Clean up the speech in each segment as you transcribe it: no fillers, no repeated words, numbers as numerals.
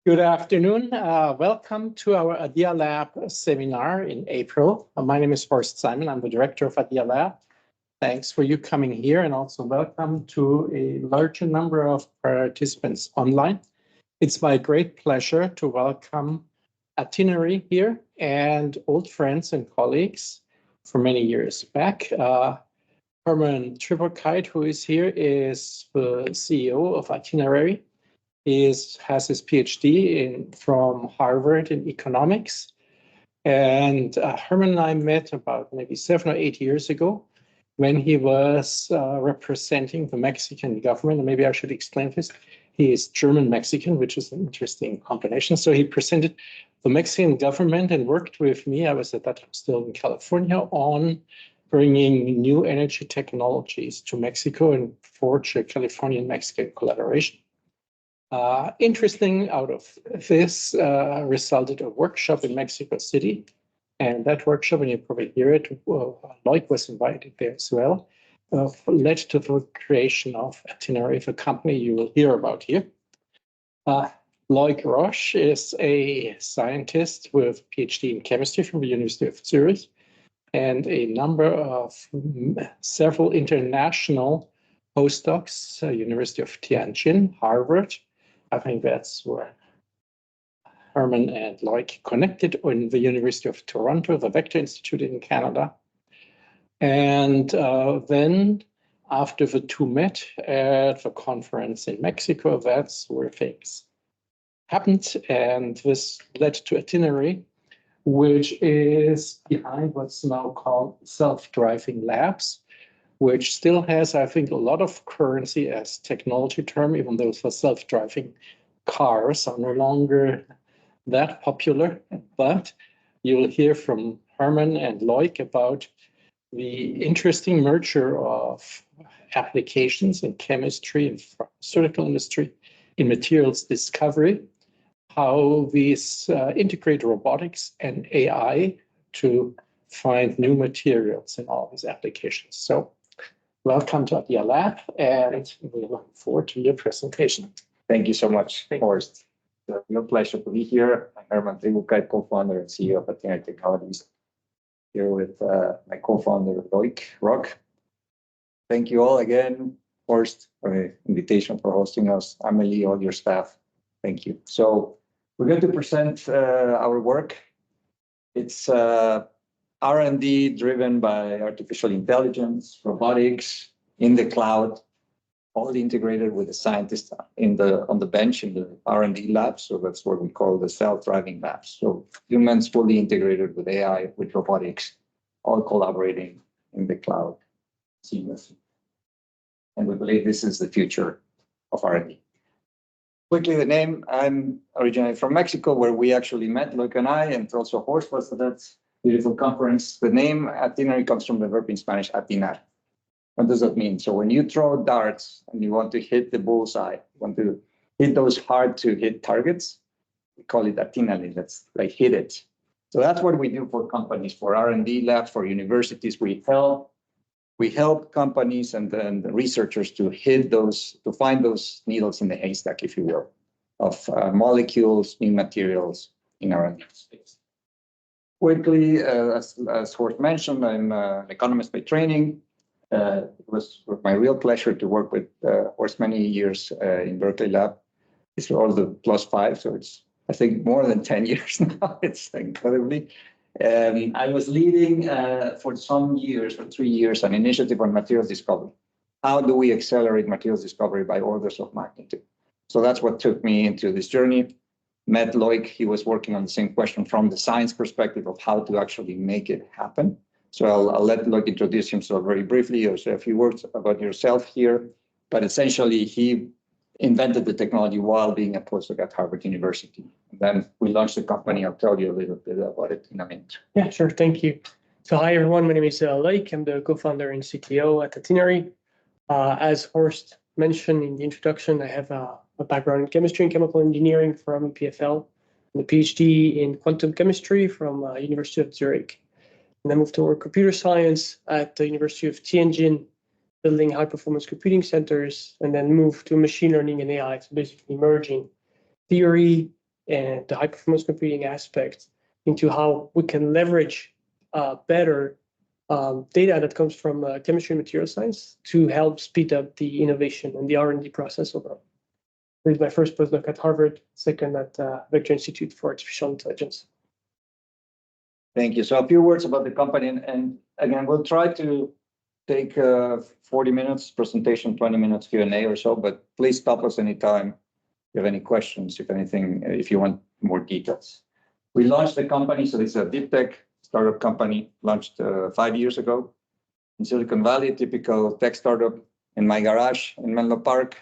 Good afternoon. Welcome to our IDEA Lab seminar in April. My name is Horst Simon. I'm the director of IDEA Lab. Thanks for you coming here, and also welcome to a larger number of participants online. It's my great pleasure to welcome Itinerary here and old friends and colleagues from many years back. Hermann Tribukait, who is here, is the CEO of Itinerary. He has his PhD from Harvard in economics. And Hermann and I met about maybe 7 or 8 years ago when he was representing the Mexican government. And maybe I should explain this. He is German-Mexican, which is an interesting combination. So he presented the Mexican government and worked with me. I was at that time still in California on bringing new energy technologies to Mexico and forge a Californian-Mexican collaboration. Interesting, out of this resulted a workshop in Mexico City. And that workshop, and you probably hear it, Loïc was invited there as well, led to the creation of Itinerary, the company you will hear about here. Loïc Roch is a scientist with a PhD in chemistry from the University of Zurich and a number of several international postdocs, University of Tianjin, Harvard. I think that's where Hermann and Loïc connected, in the University of Toronto, the Vector Institute in Canada. And then after the two met at the conference in Mexico, that's where things happened. And this led to Itinerary, which is behind what's now called self-driving labs, which still has, I think, a lot of currency as technology term, even though the self-driving cars are no longer that popular. But you'll hear from Hermann and Loïc about the interesting merger of applications in chemistry and pharmaceutical industry, in materials discovery, how these integrate robotics and AI to find new materials in all these applications. So welcome to IDEA Lab, and we look forward to your presentation. Thank you so much, Horst. It's a real pleasure to be here. I'm Hermann Tribukait, co-founder and CEO of Itinerary Technologies, here with my co-founder, Loïc, Roch. Thank you all again, Horst, for the invitation, for hosting us. Amelie, all your staff, thank you. So we're going to present our work. It's R&D driven by artificial intelligence, robotics, in the cloud, all integrated with the scientists on the bench in the R&D lab. So that's what we call the self-driving labs. So humans fully integrated with AI, with robotics, all collaborating in the cloud seamlessly. And we believe this is the future of R&D. Quickly, the name. I'm originally from Mexico, where we actually met, Loïc and I, and also Horst was at that beautiful conference. The name Itinerary comes from the verb in Spanish, atinar. What does that mean? So when you throw darts and you want to hit the bullseye, you want to hit those hard to hit targets, we call it atinale. That's like hit it. So that's what we do for companies, for R&D labs, for universities. We help companies and then the researchers to hit those, to find those needles in the haystack, if you will, of molecules, new materials in R&D space. Quickly, as Horst mentioned, I'm an economist by training. It was my real pleasure to work with Horst many years in Berkeley Lab. These are all the +5, so it's, I think, more than 10 years now. It's incredibly. I was leading for some years, for 3 years, an initiative on materials discovery. How do we accelerate materials discovery by orders of magnitude? So that's what took me into this journey. Met Loïc, he was working on the same question from the science perspective of how to actually make it happen. So I'll let Loïc introduce himself very briefly, or say a few words about yourself here. But essentially, he invented the technology while being a postdoc at Harvard University. And then we launched the company. I'll tell you a little bit about it in a minute. Yeah, sure. Thank you. So hi, everyone. My name is Loïc. I'm the co-founder and CTO at Itinerary. As Horst mentioned in the introduction, I have a background in chemistry and chemical engineering from EPFL, and a PhD in quantum chemistry from University of Zurich. And I moved to work computer science at the University of Tianjin, building high-performance computing centers, and then moved to machine learning and AI, so basically merging theory and the high-performance computing aspect into how we can leverage better data that comes from chemistry and material science to help speed up the innovation and the R&D process overall. This is my first postdoc at Harvard, second at Vector Institute for Artificial Intelligence. Thank you. So a few words about the company, and again, we'll try to take 40 minutes presentation, 20 minutes Q&A or so, but please stop us anytime if you have any questions, if anything, if you want more details. We launched the company, so this is a deep tech startup company, launched 5 years ago in Silicon Valley, typical tech startup in my garage in Menlo Park,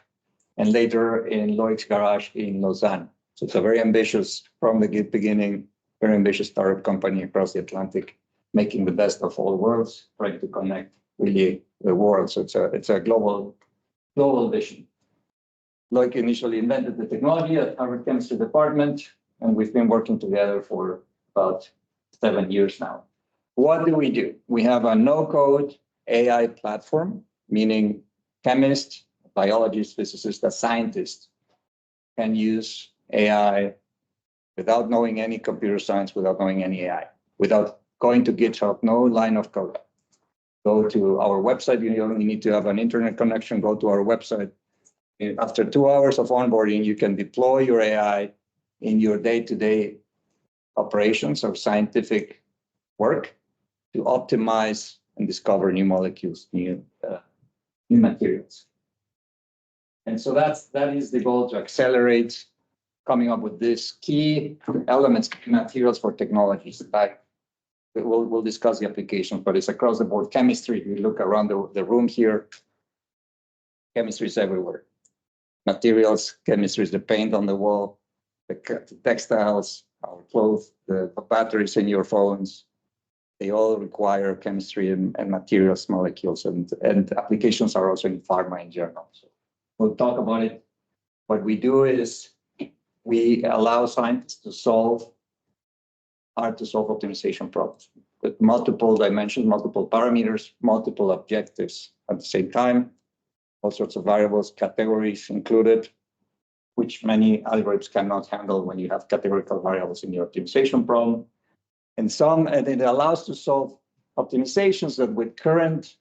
and later in Loïc's garage in Lausanne. So it's a very ambitious, from the beginning, very ambitious startup company across the Atlantic, making the best of all worlds, trying to connect really the world. So it's a global vision. Loïc initially invented the technology at Harvard Chemistry Department, and we've been working together for about 7 years now. What do? We have a no-code AI platform, meaning chemists, biologists, physicists, a scientist can use AI without knowing any computer science, without knowing any AI, without going to GitHub, no line of code. Go to our website. You only need to have an internet connection. Go to our website. After 2 hours of onboarding, you can deploy your AI in your day-to-day operations of scientific work to optimize and discover new molecules, new materials. And so that is the goal, to accelerate coming up with these key elements, key materials for technologies. We'll discuss the applications, but it's across the board. Chemistry, if you look around the room here, chemistry is everywhere. Materials, chemistry is the paint on the wall, the textiles, our clothes, the batteries in your phones. They all require chemistry and materials, molecules, and applications are also in pharma in general. So we'll talk about it. What we do is we allow scientists to solve hard-to-solve optimization problems with multiple dimensions, multiple parameters, multiple objectives at the same time, all sorts of variables, categories included, which many algorithms cannot handle when you have categorical variables in your optimization problem. And it allows to solve optimizations that with current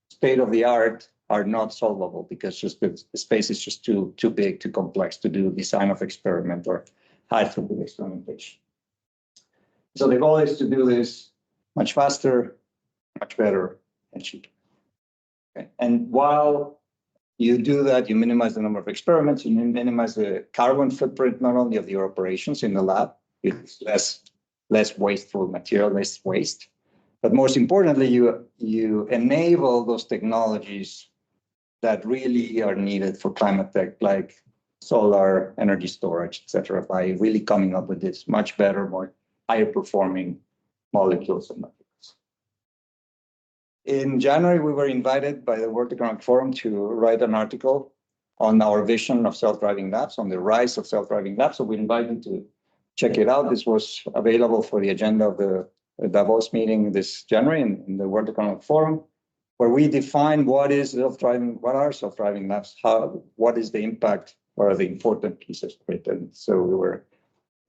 state of the art are not solvable because just the space is just too big, too complex to do design of experiment or high throughput experimentation. So the goal is to do this much faster, much better, and cheaper. Okay. And while you do that, you minimize the number of experiments, you minimize the carbon footprint, not only of your operations in the lab, it's less wasteful material, less waste, but most importantly, you enable those technologies that really are needed for climate tech, like solar energy storage, et cetera, by really coming up with this much better, more higher performing molecules and materials. In January, we were invited by the World Economic Forum to write an article on our vision of self-driving labs, on the rise of self-driving labs. So we invited to check it out. This was available for the agenda of the Davos meeting this January in the World Economic Forum, where we define what are self-driving labs, what is the impact, what are the important pieces of it. And so we were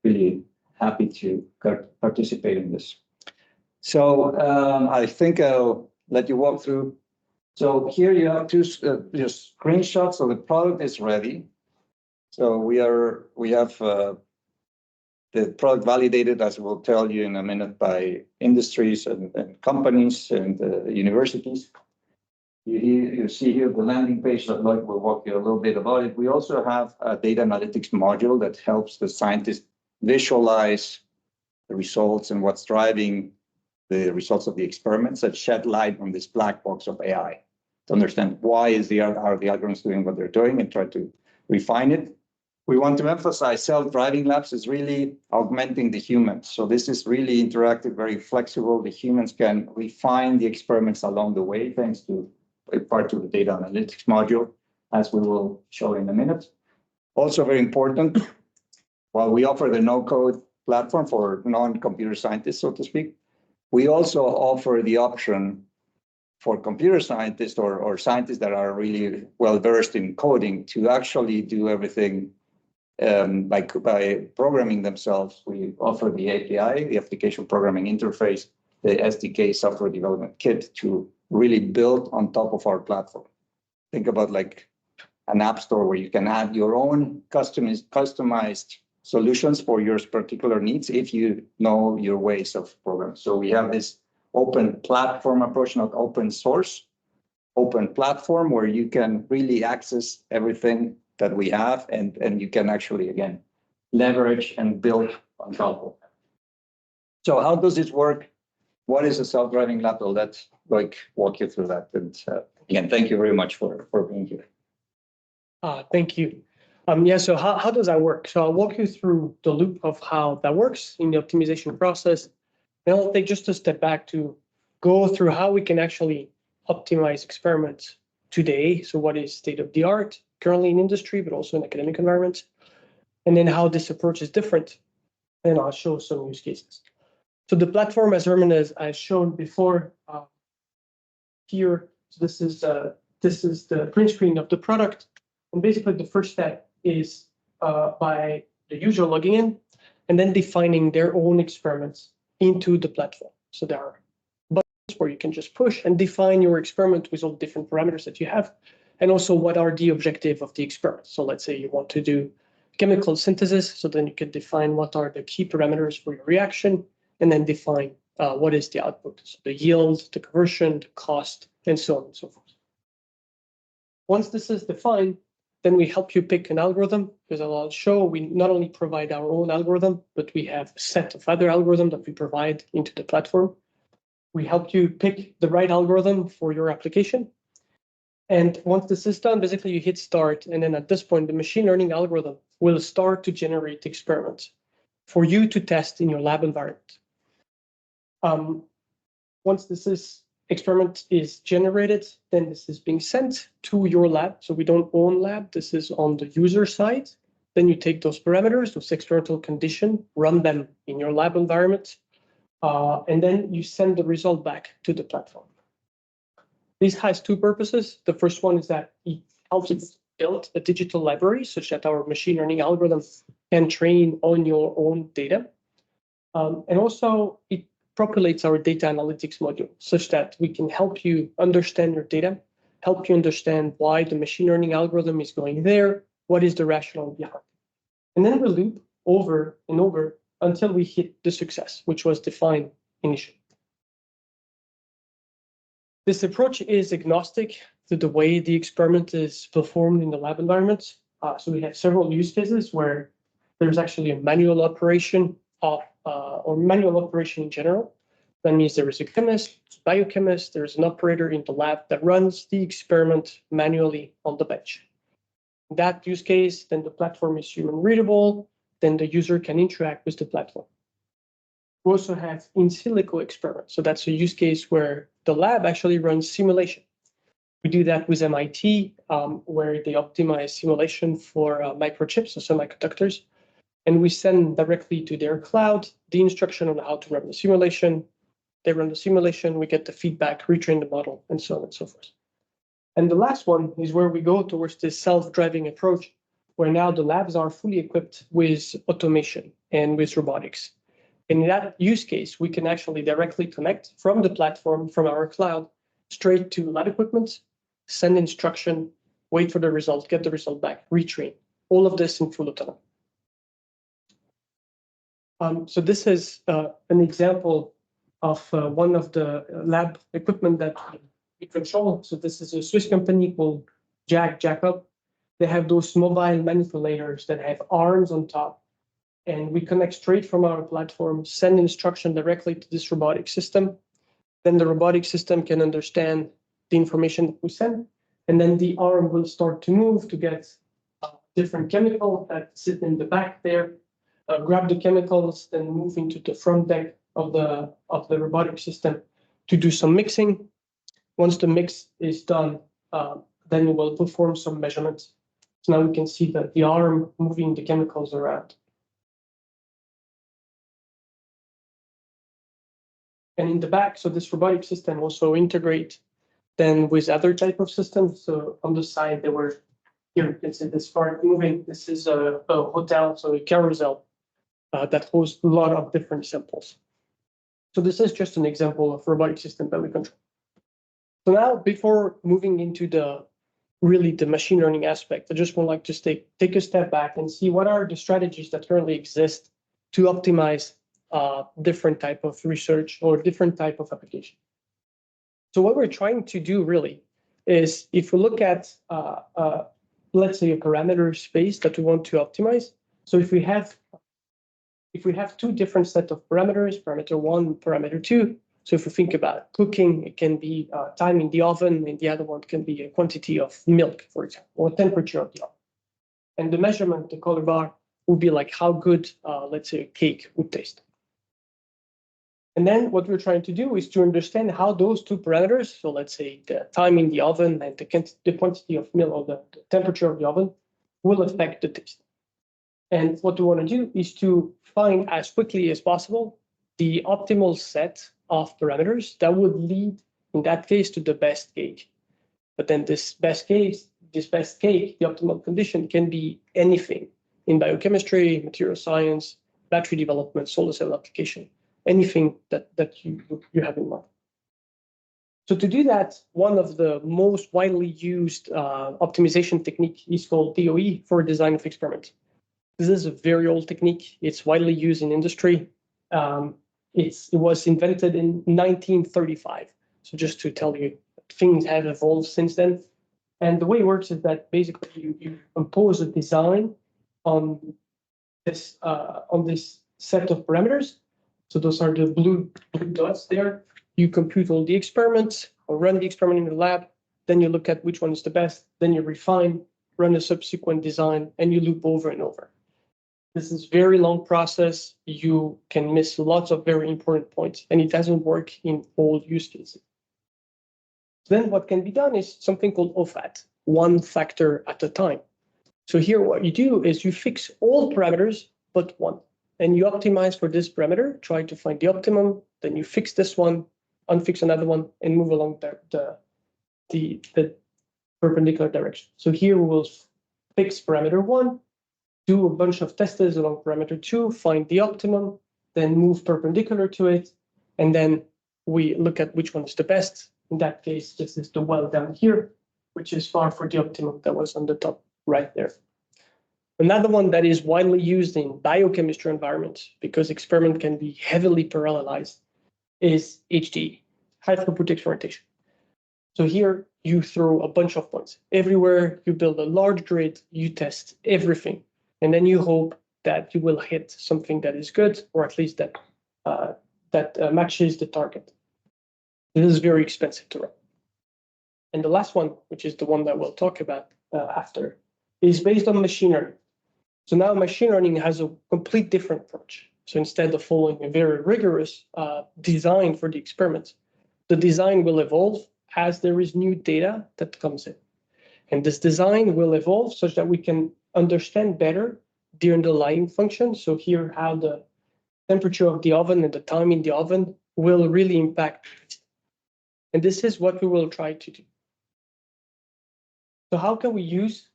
really happy to participate in this. So I think I'll let you walk through. So here you have two just screenshots. So the product is ready. So we have the product validated, as we'll tell you in a minute, by industries and companies and universities. You see here the landing page that Loïc will walk you a little bit about it. We also have a data analytics module that helps the scientists visualize the results and what's driving the results of the experiments that shed light on this black box of AI to understand why are the algorithms doing what they're doing and try to refine it. We want to emphasize self-driving labs is really augmenting the humans. So this is really interactive, very flexible. The humans can refine the experiments along the way, thanks to a part of the data analytics module, as we will show in a minute. Also very important, while we offer the no-code platform for non-computer scientists, so to speak, we also offer the option for computer scientists or scientists that are really well-versed in coding to actually do everything by programming themselves. We offer the API, the application programming interface, the SDK software development kit to really build on top of our platform. Think about like an app store where you can add your own customized solutions for your particular needs if you know your ways of programming. So we have this open platform approach, not open source, open platform where you can really access everything that we have and you can actually, again, leverage and build on top of it. So how does this work? What is a self-driving lab? I'll let Loïc walk you through that. And again, thank you very much for being here. Thank you. Yeah, so how does that work? So I'll walk you through the loop of how that works in the optimization process. Then I'll take just a step back to go through how we can actually optimize experiments today. So what is state of the art currently in industry, but also in academic environments, and then how this approach is different. And I'll show some use cases. So the platform, as Hermann has shown before here, so this is the print screen of the product. And basically the first step is by the user logging in and then defining their own experiments into the platform. So there are buttons where you can just push and define your experiment with all the different parameters that you have, and also what are the objective of the experiment. So let's say you want to do chemical synthesis, so then you can define what are the key parameters for your reaction, and then define what is the output, so the yield, the conversion, the cost, and so on and so forth. Once this is defined, then we help you pick an algorithm, because I'll show we not only provide our own algorithm, but we have a set of other algorithms that we provide into the platform. We help you pick the right algorithm for your application. And once this is done, basically you hit start. And then at this point, the machine learning algorithm will start to generate experiments for you to test in your lab environment. Once this experiment is generated, then this is being sent to your lab. So we don't own lab. This is on the user side. Then you take those parameters, those experimental conditions, run them in your lab environment, and then you send the result back to the platform. This has two purposes. The first one is that it helps us build a digital library such that our machine learning algorithms can train on your own data. And also it populates our data analytics module such that we can help you understand your data, help you understand why the machine learning algorithm is going there, what is the rationale behind it. And then we loop over and over until we hit the success, which was defined initially. This approach is agnostic to the way the experiment is performed in the lab environment. So we have several use cases where there's actually a manual operation or manual operation in general. That means there is a chemist, biochemist, there's an operator in the lab that runs the experiment manually on the bench. In that use case, then the platform is human readable, then the user can interact with the platform. We also have in silico experiments. So that's a use case where the lab actually runs simulation. We do that with MIT, where they optimize simulation for microchips, so semiconductors. And we send directly to their cloud the instruction on how to run the simulation. They run the simulation, we get the feedback, retrain the model, and so on and so forth. And the last one is where we go towards this self-driving approach, where now the labs are fully equipped with automation and with robotics. In that use case, we can actually directly connect from the platform, from our cloud, straight to lab equipment, send instruction, wait for the result, get the result back, retrain. All of this in full autonomy. So this is an example of one of the lab equipment that we control. So this is a Swiss company called Jacob. They have those mobile manipulators that have arms on top. And we connect straight from our platform, send instruction directly to this robotic system. Then the robotic system can understand the information that we send. And then the arm will start to move to get different chemicals that sit in the back there, grab the chemicals, then move into the front deck of the robotic system to do some mixing. Once the mix is done, then we will perform some measurements. So now we can see that the arm moving the chemicals around. And in the back, so this robotic system also integrate then with other type of systems. So on the side, there were Here you can see this part moving. This is a hotel, so a carousel that hosts a lot of different samples. So this is just an example of robotic system that we control. So now, before moving into the machine learning aspect, I just would like to take a step back and see what are the strategies that currently exist to optimize different type of research or different type of application. So what we're trying to do really is, if we look at, let's say, a parameter space that we want to optimize. So if we have two different set of parameters, parameter 1, parameter 2. So if we think about cooking, it can be time in the oven, and the other one can be a quantity of milk, for example, or temperature of the oven. And the measurement, the color bar, would be like how good, let's say, a cake would taste. And then what we're trying to do is to understand how those two parameters, so let's say the time in the oven and the quantity of milk, or the temperature of the oven, will affect the taste. And what we want to do is to find as quickly as possible the optimal set of parameters that would lead, in that case, to the best cake. But then this best cake, the optimal condition can be anything in biochemistry, material science, battery development, solar cell application, anything that you have in mind. So to do that, one of the most widely used optimization technique is called DOE, for design of experiment. This is a very old technique. It's widely used in industry. It was invented in 1935. So just to tell you, things have evolved since then. And the way it works is that basically you impose a design on this set of parameters. So those are the blue dots there. You compute all the experiments or run the experiment in the lab. Then you look at which one is the best. Then you refine, run a subsequent design, and you loop over and over. This is a very long process. You can miss lots of very important points, and it doesn't work in all use cases. Then what can be done is something called OFAT, one factor at a time. So here what you do is you fix all parameters but one, and you optimize for this parameter, try to find the optimum, then you fix this one, unfix another one, and move along the perpendicular direction. So here we will fix parameter 1, do a bunch of tests along parameter 2, find the optimum, then move perpendicular to it, and then we look at which one is the best. In that case, this is the well down here, which is far for the optimum that was on the top right there. Another one that is widely used in biochemistry environments, because experiment can be heavily parallelized, is HDE, high throughput experimentation. So here you throw a bunch of points. Everywhere you build a large grid, you test everything, and then you hope that you will hit something that is good, or at least that matches the target. This is very expensive to run. And the last one, which is the one that we'll talk about after, is based on machine learning. So now machine learning has a complete different approach. So instead of following a very rigorous design for the experiments, the design will evolve as there is new data that comes in. And this design will evolve such that we can understand better the underlying function. So here, how the temperature of the oven and the time in the oven will really impact. And this is what we will try to do. So how can we use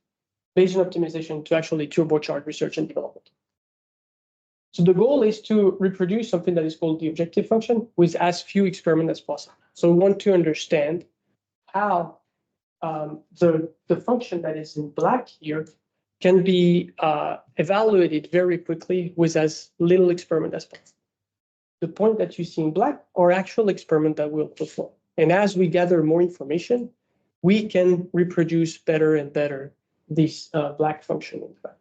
Bayesian optimization to actually turbocharge research and development? So the goal is to reproduce something that is called the objective function with as few experiments as possible. So we want to understand how the function that is in black here can be evaluated very quickly with as little experiment as possible. The point that you see in black are actual experiments that we'll perform. And as we gather more information, we can reproduce better and better this black function in fact.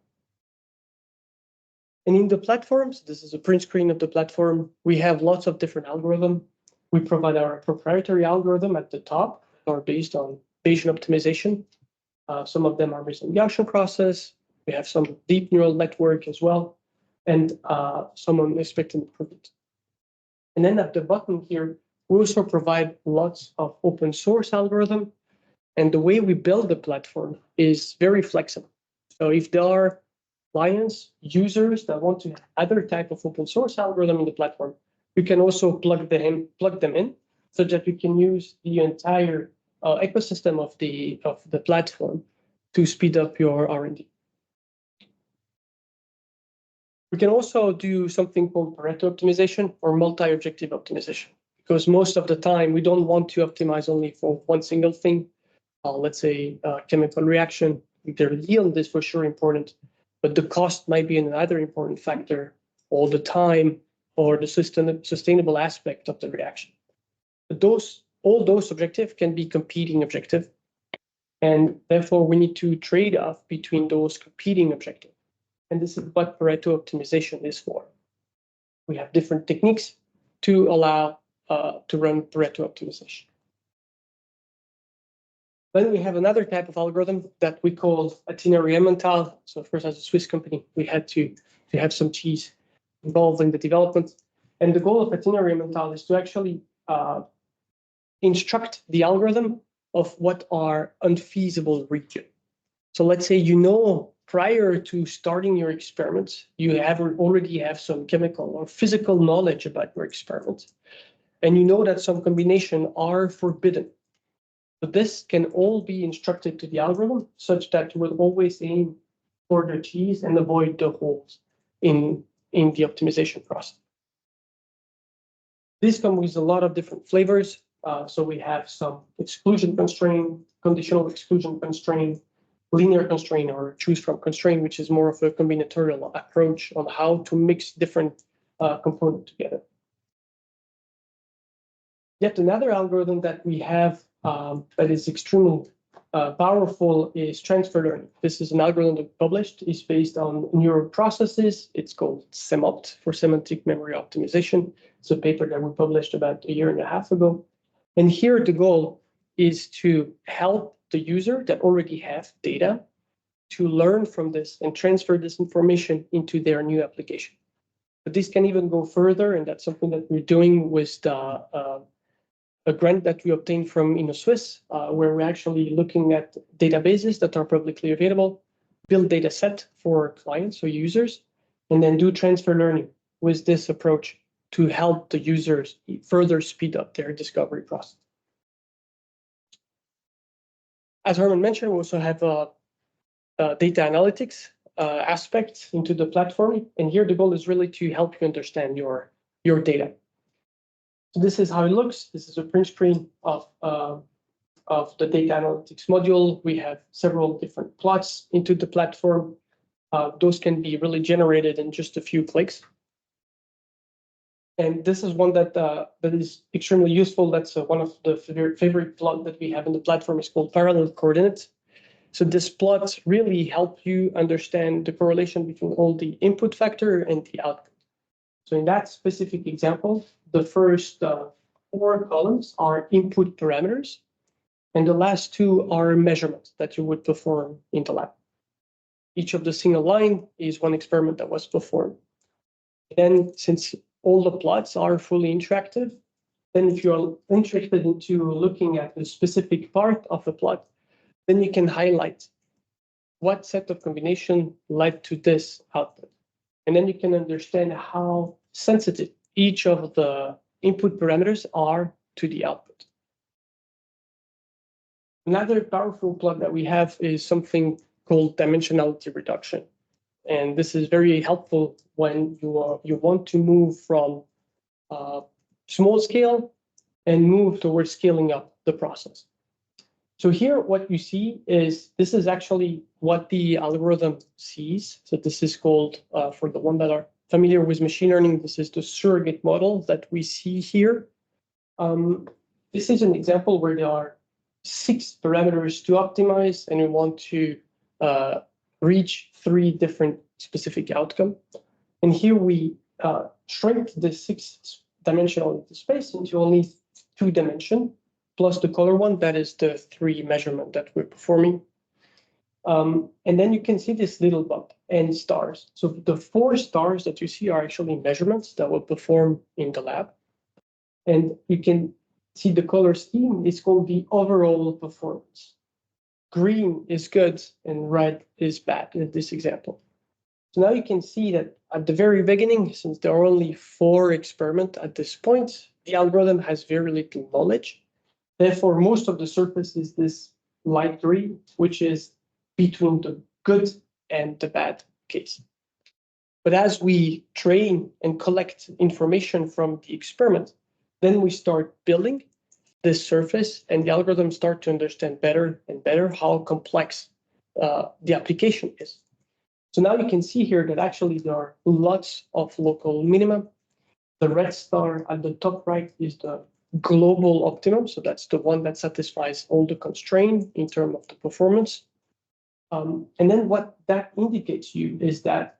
And in the platforms, this is a print screen of the platform. We have lots of different algorithms. We provide our proprietary algorithm at the top, are based on Bayesian optimization. Some of them are based on Gaussian process. We have some deep neural network as well, and some on expected improvement. And then at the bottom here, we also provide lots of open source algorithm. And the way we build the platform is very flexible. So if there are clients, users that want to have other type of open source algorithm in the platform, you can also plug them in so that you can use the entire ecosystem of the platform to speed up your R&D. We can also do something called Pareto optimization or multi-objective optimization, because most of the time we don't want to optimize only for one single thing. Let's say chemical reaction, their yield is for sure important, but the cost might be another important factor, or the time, or the sustainable aspect of the reaction. But all those objectives can be competing objectives, and therefore we need to trade off between those competing objectives. And this is what Pareto optimization is for. We have different techniques to allow to run Pareto optimization. Then we have another type of algorithm that we call itinerary Emmental. So first, as a Swiss company, we had to have some cheese involved in the development. And the goal of itinerary Emmental is to actually instruct the algorithm of what are unfeasible regions. So let's say prior to starting your experiments, you already have some chemical or physical knowledge about your experiment, and you know that some combinations are forbidden. But this can all be instructed to the algorithm such that you will always aim for the cheese and avoid the holes in the optimization process. This comes with a lot of different flavors. So we have some exclusion constraint, conditional exclusion constraint, linear constraint, or choose from constraint, which is more of a combinatorial approach on how to mix different components together. Yet another algorithm that we have that is extremely powerful is transfer learning. This is an algorithm that we published. It's based on neural processes. It's called SEMOPT for semantic memory optimization. It's a paper that we published about 1.5 years ago. And here the goal is to help the user that already have data to learn from this and transfer this information into their new application. But this can even go further, and that's something that we're doing with a grant that we obtained from InnoSwiss, where we're actually looking at databases that are publicly available, build data set for clients or users, and then do transfer learning with this approach to help the users further speed up their discovery process. As Hermann mentioned, we also have a data analytics aspect into the platform. And here the goal is really to help you understand your data. So this is how it looks. This is a print screen of the data analytics module. We have several different plots into the platform. Those can be really generated in just a few clicks. And this is one that is extremely useful. That's one of the favorite plot that we have in the platform is called parallel coordinates. So this plot really helps you understand the correlation between all the input factor and the output. So in that specific example, the first 4 columns are input parameters, and the last 2 are measurements that you would perform in the lab. Each of the single line is one experiment that was performed. Then, since all the plots are fully interactive, then if you're interested into looking at the specific part of the plot, then you can highlight what set of combination led to this output. And then you can understand how sensitive each of the input parameters are to the output. Another powerful plot that we have is something called dimensionality reduction. And this is very helpful when you want to move from small scale and move towards scaling up the process. So here what you see is this is actually what the algorithm sees. So this is called, for the one that are familiar with machine learning, this is the surrogate model that we see here. This is an example where there are 6 parameters to optimize, and we want to reach 3 different specific outcomes. And here we shrink the 6-dimensional space into only 2 dimensions, plus the color one, that is the 3 measurement that we're performing. And then you can see this little bump and stars. So the 4 stars that you see are actually measurements that were performed in the lab. And you can see the color scheme is called the overall performance. Green is good and red is bad in this example. So now you can see that at the very beginning, since there are only 4 experiments at this point, the algorithm has very little knowledge. Therefore, most of the surface is this light green, which is between the good and the bad case. But as we train and collect information from the experiment, then we start building this surface, and the algorithms start to understand better and better how complex the application is. So now you can see here that actually there are lots of local minima. The red star at the top right is the global optimum. So that's the one that satisfies all the constraints in terms of the performance. And then what that indicates you is that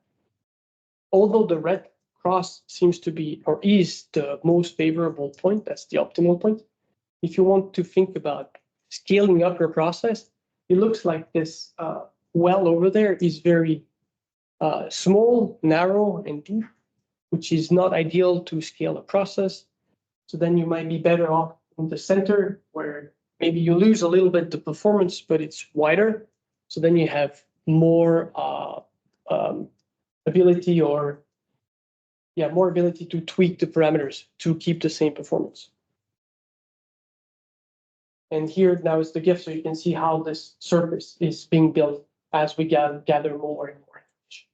although the red cross seems to be or is the most favorable point, that's the optimal point. If you want to think about scaling up your process, it looks like this well over there is very small, narrow, and deep, which is not ideal to scale a process. So then you might be better off in the center where maybe you lose a little bit the performance, but it's wider. So then you have more ability more ability to tweak the parameters to keep the same performance. And here now is the GIF, so you can see how this surface is being built as we gather more and more information.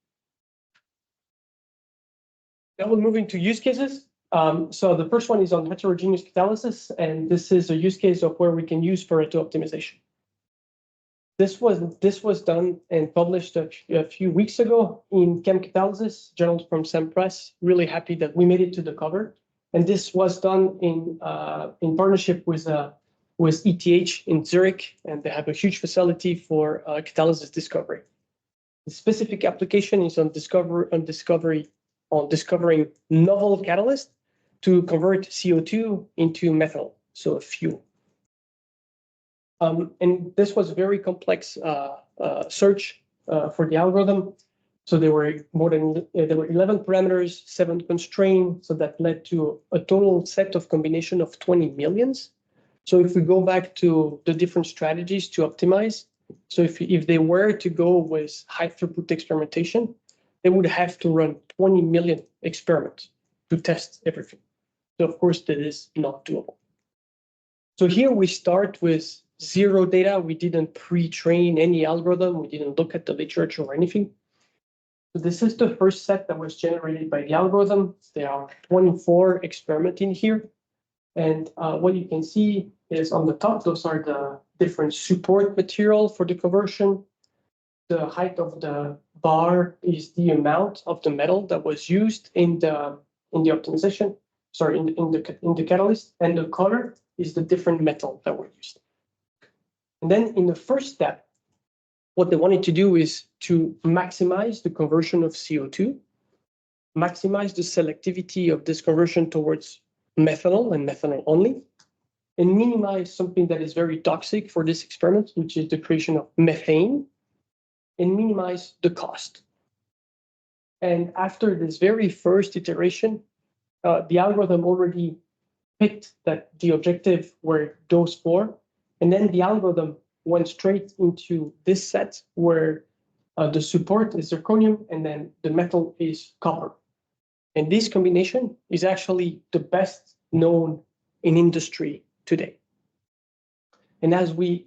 Now we're moving to use cases. So the first one is on heterogeneous catalysis, and this is a use case of where we can use Pareto optimization. This was done and published a few weeks ago in Chem Catalysis, journal from SEM Press. Really happy that we made it to the cover. And this was done in partnership with ETH in Zurich, and they have a huge facility for catalysis discovery. The specific application is on discovering novel catalysts to convert CO2 into methanol, so a fuel. And this was a very complex search for the algorithm. So there were 11 parameters, 7 constraints, so that led to a total set of combination of 20 millions. So if we go back to the different strategies to optimize, so if they were to go with high throughput experimentation, they would have to run 20 million experiments to test everything. So of course, that is not doable. So here we start with zero data. We didn't pre-train any algorithm. We didn't look at the literature or anything. So this is the first set that was generated by the algorithm. There are 24 experiments in here. And what you can see is on the top, those are the different support material for the conversion. The height of the bar is the amount of the metal that was used in the optimization, sorry, in the catalyst, and the color is the different metal that were used. And then in the first step, what they wanted to do is to maximize the conversion of CO2, maximize the selectivity of this conversion towards methanol and methanol only, and minimize something that is very toxic for this experiment, which is the creation of methane, and minimize the cost. And after this very first iteration, the algorithm already picked that the objective were those 4, and then the algorithm went straight into this set where the support is zirconium and then the metal is copper. And this combination is actually the best known in industry today. And as we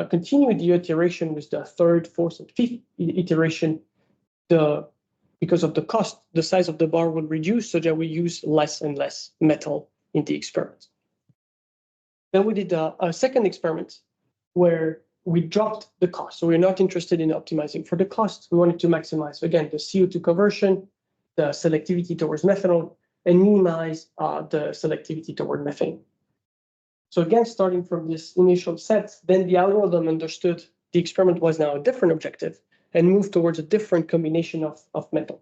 continue the iteration with the 3rd, 4th, and 5th iteration, because of the cost, the size of the bar will reduce so that we use less and less metal in the experiment. Then we did a second experiment where we dropped the cost. So we're not interested in optimizing for the cost. We wanted to maximize, again, the CO2 conversion, the selectivity towards methanol, and minimize the selectivity toward methane. So again, starting from this initial set, then the algorithm understood the experiment was now a different objective and moved towards a different combination of metal.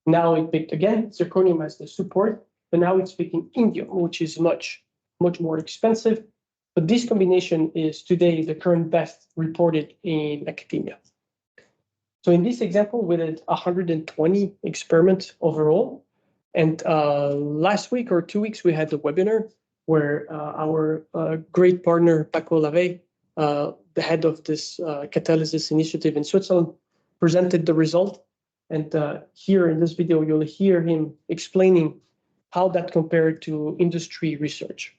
Now it picked again zirconium as the support, but now it's picking indium, which is much more expensive. But this combination is today the current best reported in academia. So in this example, we did 120 experiments overall. And last week or 2 weeks, we had the webinar where our great partner, Paco Lave, the head of this catalysis initiative in Switzerland, presented the result. And here in this video, you'll hear him explaining how that compared to industry research.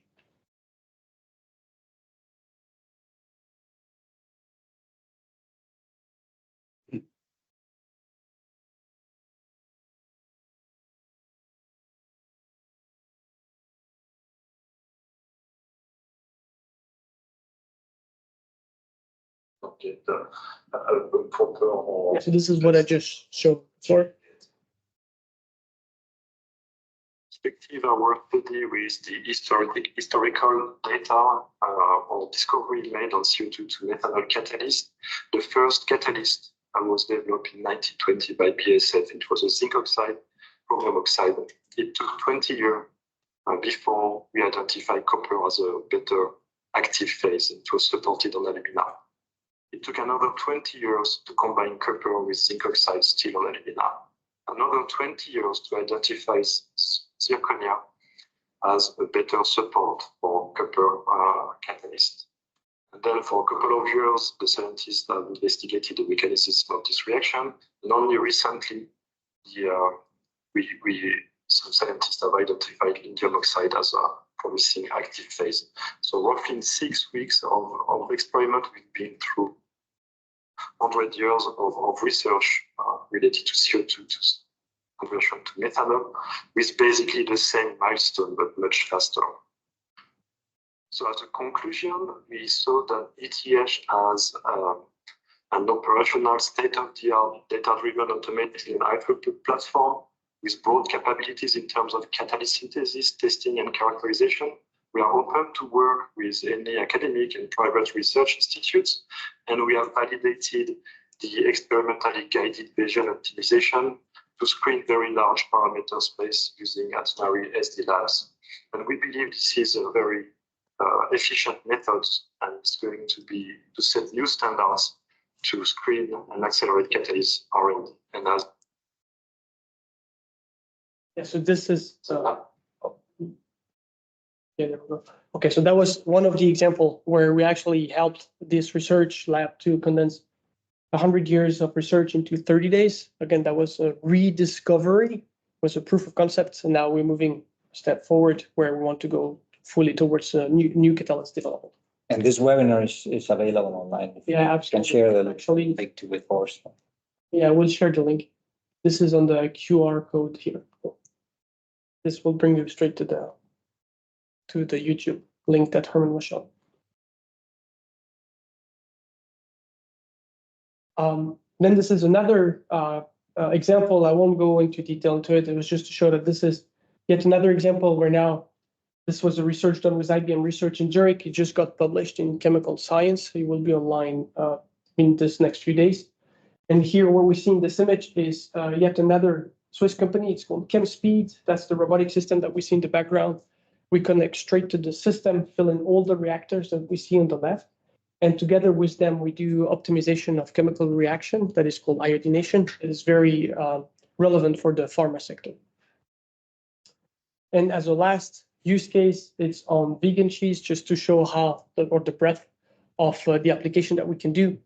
get a proper or. Yeah, so this is what I just showed before. Perspective, our study with the historical data or discovery made on CO2 to methanol catalyst. The first catalyst was developed in 1920 by BASF. It was a zinc oxide, chromium oxide. It took 20 years before we identified copper as a better active phase. It was supported on alumina. It took another 20 years to combine copper with zinc oxide still on alumina. Another 20 years to identify zirconia as a better support for copper catalyst. And then for a couple of years, the scientists have investigated the mechanism of this reaction. And only recently, some scientists have identified indium oxide as a promising active phase. So roughly in 6 weeks of experiment, we've been through 100 years of research related to CO2 to conversion to methanol, with basically the same milestone, but much faster. So as a conclusion, we saw that ETH has an operational state-of-the-art data-driven automated and high-throughput platform with broad capabilities in terms of catalyst synthesis, testing, and characterization. We are open to work with any academic and private research institutes, and we have validated the experimentally guided Bayesian optimization to screen very large parameter space using Atonary SD labs. And we believe this is a very efficient method, and it's going to set new standards to screen and accelerate catalyst R&D. And as Yeah, so this is yeah, there we go. Okay, so that was one of the example where we actually helped this research lab to condense 100 years of research into 30 days. Again, that was a rediscovery, was a proof of concept, and now we're moving a step forward where we want to go fully towards new catalyst development. And this webinar is available online. Yeah, You can absolutely. share the Actually, link to with Horst. yeah, we'll share the link. This is on the QR code here. This will bring you straight to the YouTube link that Hermann was showing. Then this is another example. I won't go into detail into it. It was just to show that this is yet another example where now this was a research done with IBM Research in Zurich. It just got published in Chemical Science. It will be online in this next few days. And here what we see in this image is yet another Swiss company. It's called ChemSpeed. That's the robotic system that we see in the background. We connect straight to the system, fill in all the reactors that we see on the left. And together with them, we do optimization of chemical reaction that is called iodination. It is very relevant for the pharma sector. And as a last use case, it's on vegan cheese, just to show how the breadth of the application that we can do.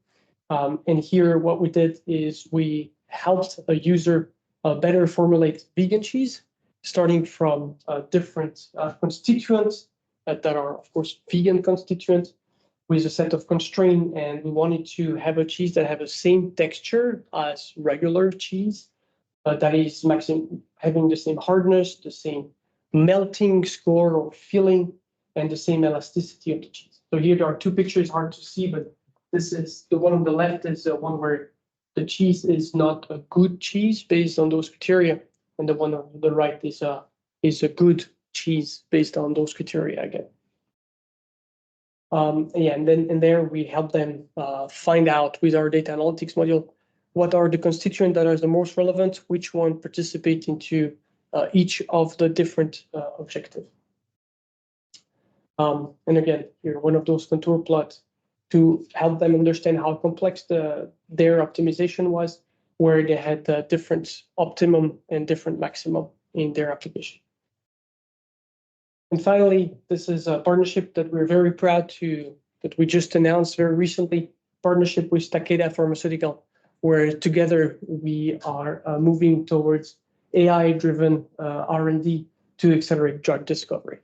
And here what we did is we helped a user better formulate vegan cheese, starting from different constituents that are, of course, vegan constituents, with a set of constraints, and we wanted to have a cheese that have the same texture as regular cheese, that is having the same hardness, the same melting score or filling, and the same elasticity of the cheese. So here there are two pictures, hard to see, but this is the one on the left is the one where the cheese is not a good cheese based on those criteria, and the one on the right is a good cheese based on those criteria again. Yeah, and then there we help them find out with our data analytics module what are the constituents that are the most relevant, which one participate into each of the different objectives. And again, here one of those contour plots to help them understand how complex their optimization was, where they had different optimum and different maximum in their application. And finally, this is a partnership that we're very proud that we just announced very recently, partnership with Takeda Pharmaceutical, where together we are moving towards AI-driven R&D to accelerate drug discovery.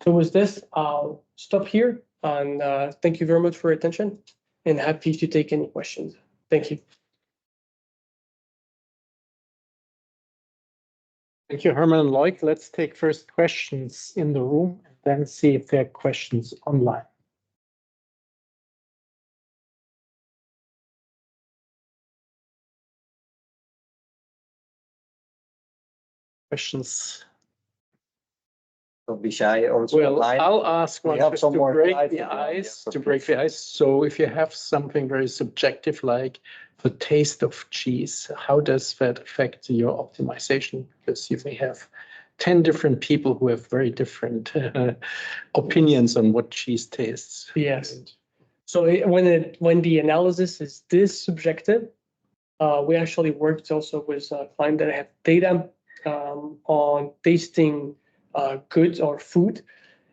So with this, I'll stop here, and thank you very much for your attention, and happy to take any questions. Thank you. Thank you, Hermann and Loïc. Let's take first questions in the room and then see if there are questions online. questions? Don't be shy. Also, Well, online. I'll ask We one have just some to more break slides the at the end, ice. yeah. To break the ice. So if you have something very subjective like the taste of cheese, how does that affect your optimization? Because you may have 10 different people who have very different opinions on what cheese tastes. Yes. So when the analysis is this subjective, we actually worked also with a client that have data on tasting goods or food,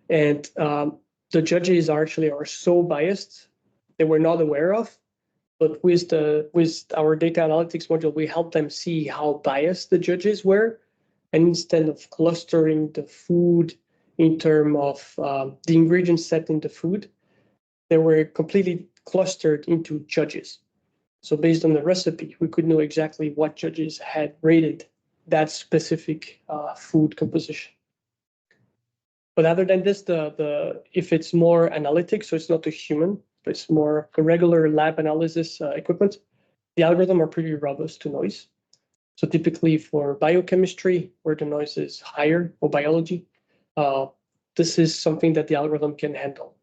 and the judges are so biased they were not aware of. But with our data analytics module, we help them see how biased the judges were, and instead of clustering the food in terms of the ingredients set in the food, they were completely clustered into judges. So based on the recipe, we could know exactly what judges had rated that specific food composition. But other than this, if it's more analytic, so it's not a human, but it's more a regular lab analysis equipment, the algorithm are pretty robust to noise. So typically for biochemistry, where the noise is higher, or biology, this is something that the algorithm can handle.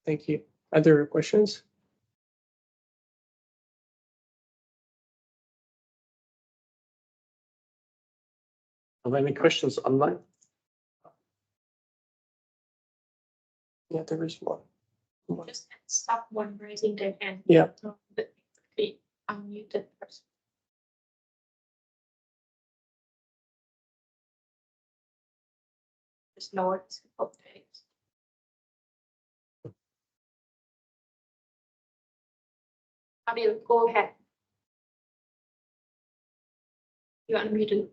Thank you. Other questions? Are there any questions online? Yeah, there is one. Just stop one raising their hand. Yeah. But quickly unmute the person. Just lower it. Okay. Adil, go ahead. You unmuted.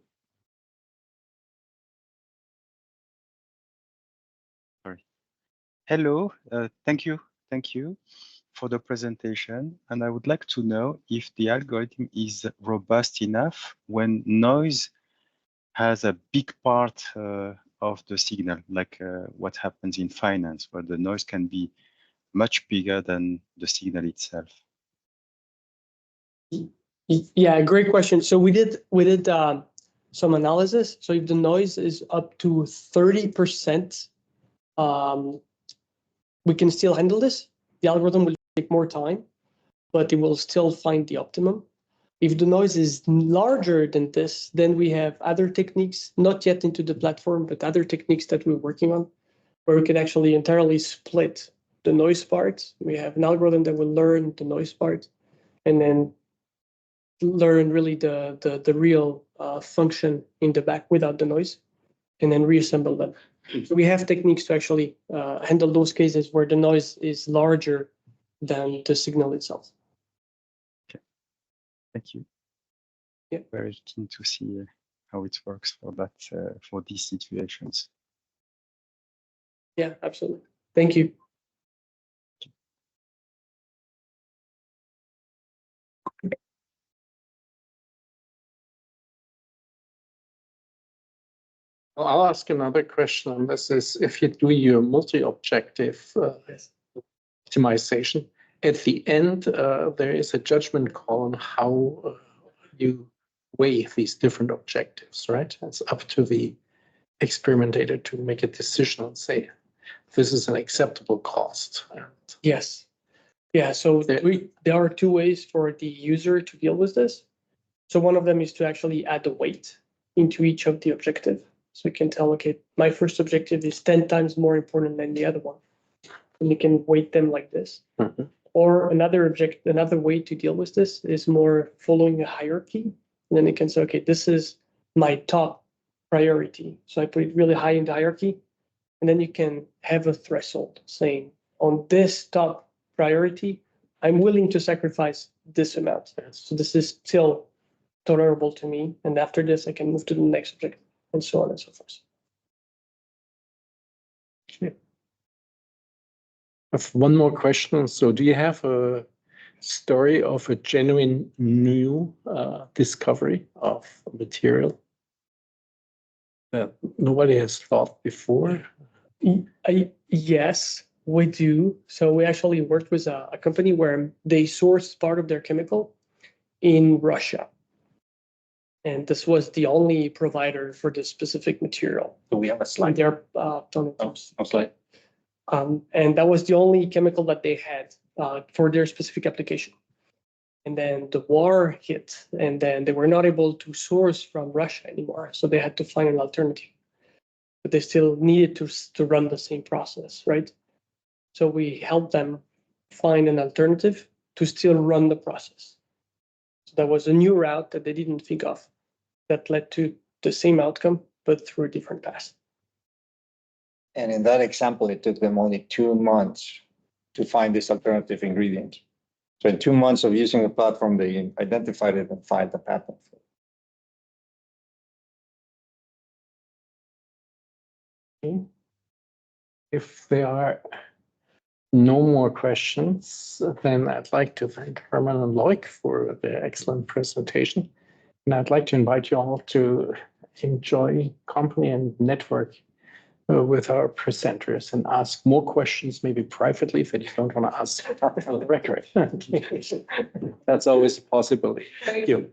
Hello, thank you for the presentation. And I would like to know if the algorithm is robust enough when noise has a big part of the signal, like what happens in finance, where the noise can be much bigger than the signal itself. Yeah, great question. So we did some analysis. So if the noise is up to 30%, we can still handle this. The algorithm will take more time, but it will still find the optimum. If the noise is larger than this, then we have other techniques, not yet into the platform, but other techniques that we're working on, where we can actually entirely split the noise part. We have an algorithm that will learn the noise part and then learn really the real function in the back without the noise, and then reassemble them. So we have techniques to actually handle those cases where the noise is larger than the signal itself. Thank you. Yeah. Very keen to see how it works for that for these situations. Yeah, absolutely. Thank you. Well, I'll ask another question on this. Is if you do your multi-objective optimization, at the end, there is a judgment call on how you weigh these different objectives, right? It's up to the experimentator to make a decision and say, this is an acceptable cost. Yes. Yeah, so there are two ways for the user to deal with this. So one of them is to actually add a weight into each of the objective. So you can tell, okay, my first objective is 10 times more important than the other one. And you can weight them like this. Mm-hmm. Or another way to deal with this is more following a hierarchy. And then you can say, okay, this is my top priority. So I put it really high in the hierarchy. And then you can have a threshold saying, on this top priority, I'm willing to sacrifice this amount. So this is still tolerable to me. And after this, I can move to the next objective, and so on and so forth. Okay. I have one more question. So do you have a story of a genuine new discovery of material that nobody has thought before? Yes. We do. So we actually worked with a company where they sourced part of their chemical in Russia. And this was the only provider for this specific material. Do we have a And slide? they're Slide. and that was the only chemical that they had for their specific application. And then the war hit, and then they were not able to source from Russia anymore. So they had to find an alternative. But they still needed to run the same process, right? So we helped them find an alternative to still run the process. So that was a new route that they didn't think of that led to the same outcome, but through a different path. And in that example, it took them only 2 months to find this alternative ingredient. So in 2 months of using the platform, they identified it and filed the patent. If there are no more questions, then I'd like to thank Hermann and Loïc for the excellent presentation. And I'd like to invite you all to enjoy company and network with our presenters and ask more questions, maybe privately, if you don't want to ask on the record. That's always a possibility. Thank you.